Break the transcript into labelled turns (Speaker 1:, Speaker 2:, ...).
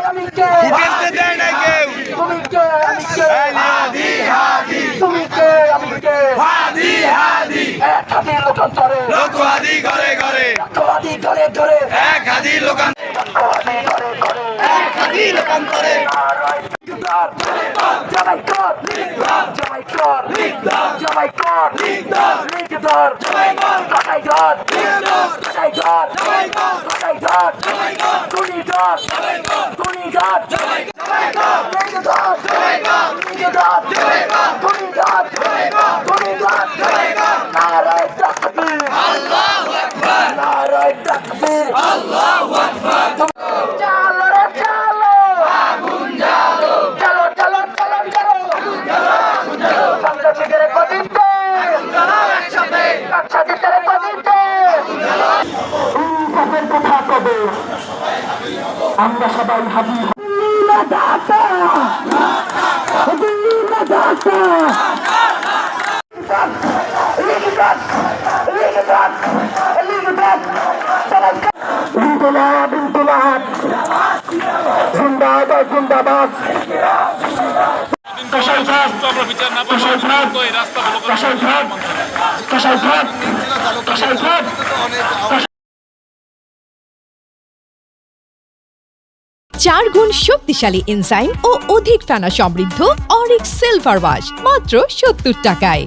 Speaker 1: আমি কে
Speaker 2: ফুটেজতে দেয় না কেউ
Speaker 1: তুমি কে আমি কে
Speaker 2: হাদি হাদি
Speaker 1: তুমি কে আমি কে
Speaker 2: হাদি হাদি
Speaker 1: এক হাতি লোকান্তরে
Speaker 2: লোক হাদি ঘরে ঘরে
Speaker 1: হাতি ধরে ধরে
Speaker 2: এক হাদি লোকান
Speaker 1: হাতি ধরে ধরে
Speaker 2: এক হাদি লোকান্তরে
Speaker 1: জামাই কর জামাই কর জামাই কর লিখদর কাটাই ধর কাটাই ধর কাটাই ধর তুলি ধর তুলি ধর লিখদর লিখদর তুলি ধর তুলি ধর নারায় তাকবীর
Speaker 2: আল্লাহু আকবার
Speaker 1: নারায় তাকবীর
Speaker 2: আল্লাহু আকবার
Speaker 1: চালো রে চালো
Speaker 2: আগুন জ্বালো
Speaker 1: চলো চলো চলো চলো সামনে থেকে রে কদিতে
Speaker 2: একসাথে
Speaker 1: একসাথে চলে কদিতে ইনসাফের কথা কবে আমরা সবাই হাজির দিল্লি যাতা দিল্লি যাতা লিখদার লিখদার লিখদার ইনকলাব ইনকলাব জিন্দাবাদ জিন্দাবাদ কসাই সাহেব
Speaker 3: বিচার না পাওয়া পর্যন্ত এই রাস্তা ভালো করে
Speaker 1: কসাই সাহেব কসাই সাহেব কসাই সাহেব
Speaker 4: 4 গুণ শক্তিশালী এনজাইম ও অধিক ফেনা সমৃদ্ধ অরিক সিলভার ওয়াশ মাত্র 70 টাকায়।